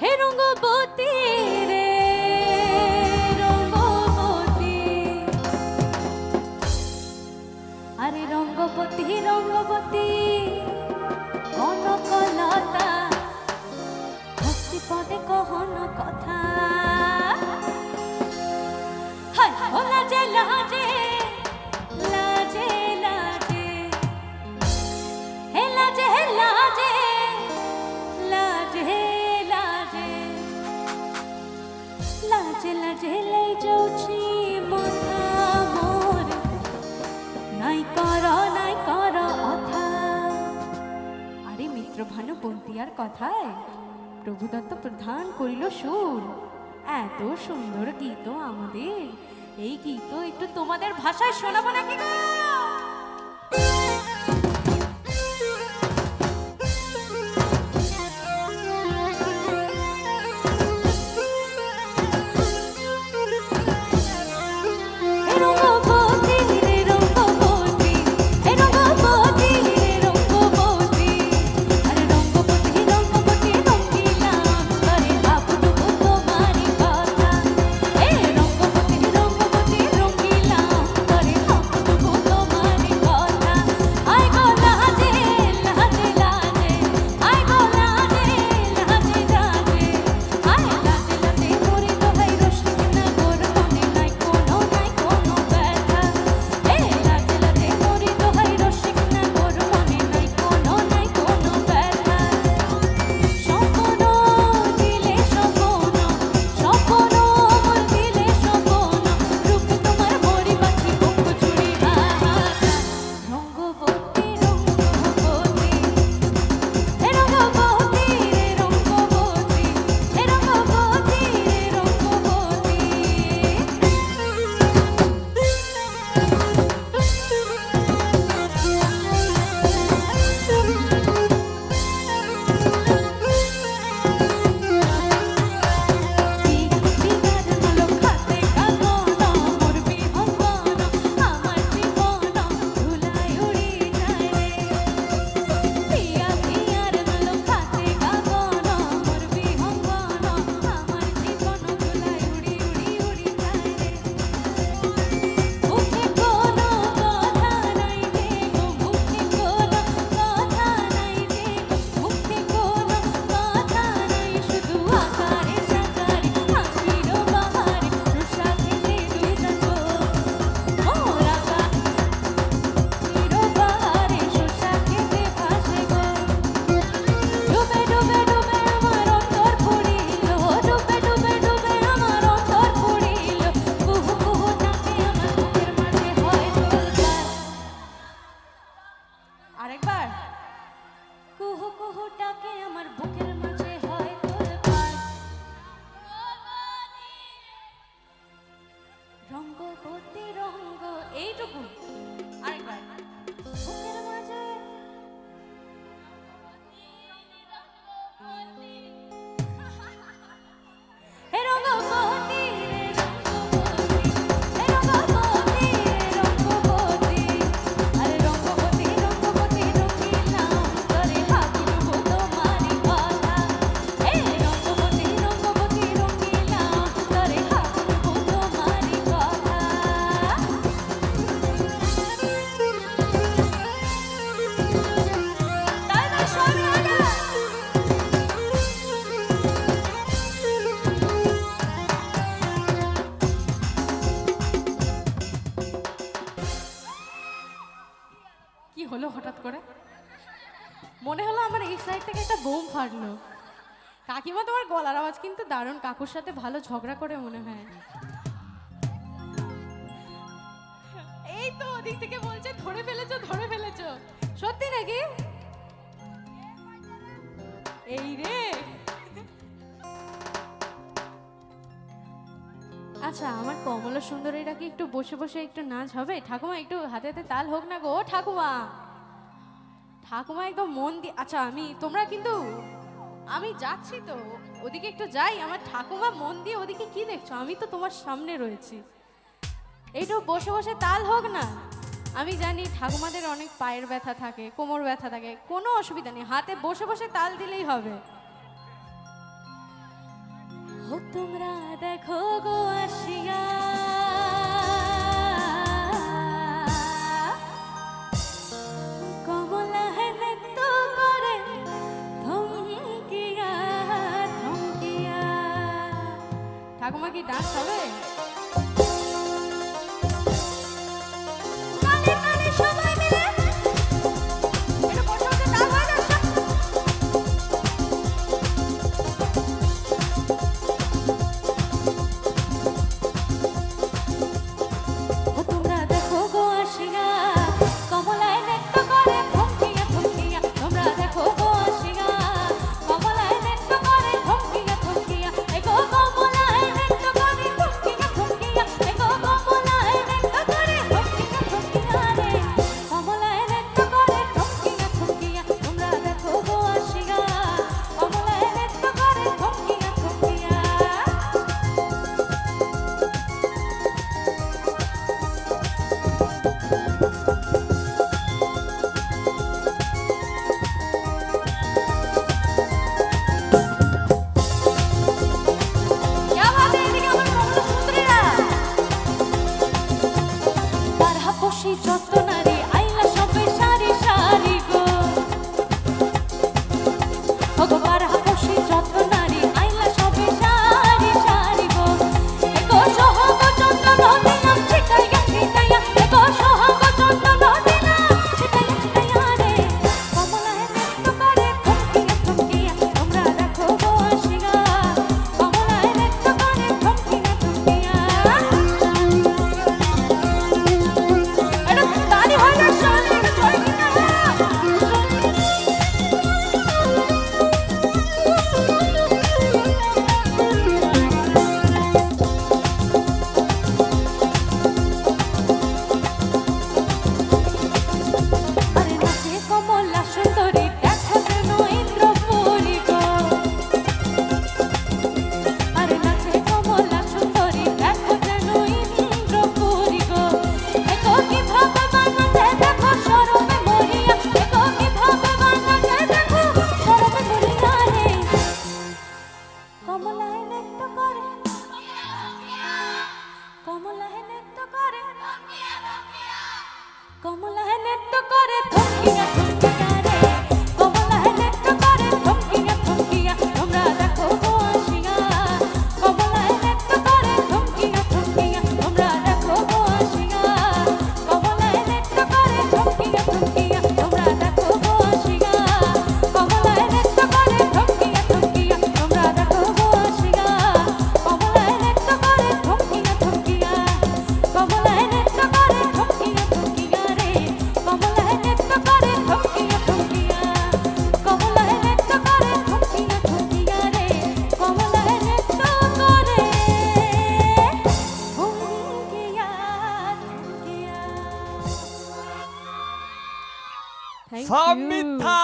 হে রঙ্গবতী রে রঙ্গবতী, আরে রঙ্গবতী রঙ্গবতী কনকলতা হাসি পদে কহন কথা। হায় ও লাজে লাজে লাজে লাজে, হে লাজে লাজে লাজে লাজে, লাজে লাজে লাই যাଉଛି মথা মোর, নাই কর অথা। আরে মিত্রভানু পন্তিয়ার কথায় প্রভুদত্ত প্রধান করিল সুর। এত সুন্দর গীত আমাদের, এই গীত একটু তোমাদের ভাষায় শোনাবো নাকি গো? রঙ্গবতী রঙ্গ, এইটুকু আরেকবার বুকের মাঝে। হে রঙ্গবতী রে রঙ্গবতী, হে রঙ্গবতী রে রঙ্গবতী, আরে রঙ্গবতী রঙ্গবতী রঙ্গিলাম করে ভাবিব তোমারি কথা। হে রঙ্গবতী রঙ্গবতী রঙ্গিলাম করে ভাবিব তোমারি কথা। তাই সবাই আগে কি হলো হঠাৎ করে? মনে হলো আমার এই সাইড থেকে একটা বোম ফাটলো। কাকিমা তোমার গলার আওয়াজ কিন্তু দারুণ, কাকুর সাথে ভালো ঝগড়া করে মনে হয়। এই তো ওদিক থেকে বলছে ধরে ফেলেছো ধরে ফেলেছো, সত্যি নাকি? এই রে, আচ্ছা আমার কমলা সুন্দরীরা কি একটু বসে বসে একটু নাচ হবে? ঠাকুমা একটু হাতে হাতে তাল হোক না গো। ঠাকুমা ঠাকুমা একদম মন দিয়ে, আচ্ছা আমি তোমরা কিন্তু, আমি যাচ্ছি তো ওদিকে একটু যাই। আমার ঠাকুমা মন দিয়ে ওদিকে কি দেখছো? আমি তো তোমার সামনে রয়েছি, একটু বসে বসে তাল হোক না। আমি জানি ঠাকুমাদের অনেক পায়ের ব্যথা থাকে, কোমর ব্যথা থাকে, কোনো অসুবিধা নেই, হাতে বসে বসে তাল দিলেই হবে। ও তোমরা দেখো গো আসিয়া কমলা হেলে তো করে ধমকিয়া ধমকিয়া। ঠাকুমা কি ডান্স হবে? সবাই মিলে এটা বসে বসে তাল হয় না। ও তোমরা দেখো গো আসিয়া কমলায় নৃত্য করে ধমকিয়া ধমকিয়া। তোমরা দেখো গো আসিয়া কমলায় নৃত্য করে ধমকিয়া ধমকিয়া। এগো কমলায় নৃত্য করে ধমকিয়া ধমকিয়া। এগো কমলায় নৃত্য করে ধমকিয়া ধমকিয়া রে। কমলায় নৃত্য করে ধমকিয়া ধমকিয়া। তোমরা দেখো গো আসিয়া কমলায় নৃত্য করে ধমকিয়া ধমকিয়া। যত নারী আইলা সবে সারি সারি গো ওগো পারহাপসি যত নারী আইলা সবে সারি সারি গো। এগো সোহাগ চন্দন দিলাম ছিটাইয়া ছিটাইয়া। এগো সোহাগ চন্দন দিলাম ছিটাইয়া ছিটাইয়া রে। কমলায় নৃত্য করে ধমকিয়া ধমকিয়া। তোমরা দেখো গো আসিয়া কমলায় নৃত্য করে ধমকিয়া ধমকিয়া। তালি হয় না শালি জয় কিনা। আরে নাচে কমলা সুন্দরী দেখো যেন ইন্দ্রপুরী গো। আরে নাচে কমলা সুন্দরী দেখো যেন ইন্দ্রপুরী গো। এগো কিভাবে বানাতে দেখো শরমে মরিয়া। এগো কিভাবে বানাতে দেখো শরমে মরিয়া রে। কমলায় নৃত্য করে কমলায় নৃত্য করে কমলায় নৃত্য করে ধমকিয়া ধমকিয়া রে। কমলায় নৃত্য করে ধমকিয়া ধমকিয়া। তোমরা দেখো গো আসিয়া কমলায় নৃত্য করে ধমকিয়া ধমকিয়া। তোমরা দেখো গো আসিয়া কমলায় নৃত্য করে ধমকিয়া ধমকিয়া। তোমরা দেখো গো আসিয়া কমলায় নৃত্য করে ধমকিয়া ধমকিয়া। তোমরা দেখো গো আসিয়া কমলায় নৃত্য করে ধমকিয়া ধমকিয়া। কমলায় নৃত্য করে ধমকিয়া ধমকিয়া রে। কমলায় নৃত্য করে ধমকিয়া ধমকিয়া। কমলায় নৃত্য করে ধমকিয়া ধমকিয়া রে। কমলায় নৃত্য করে ধমকিয়া ধমকিয়া। সব মিথ্যা।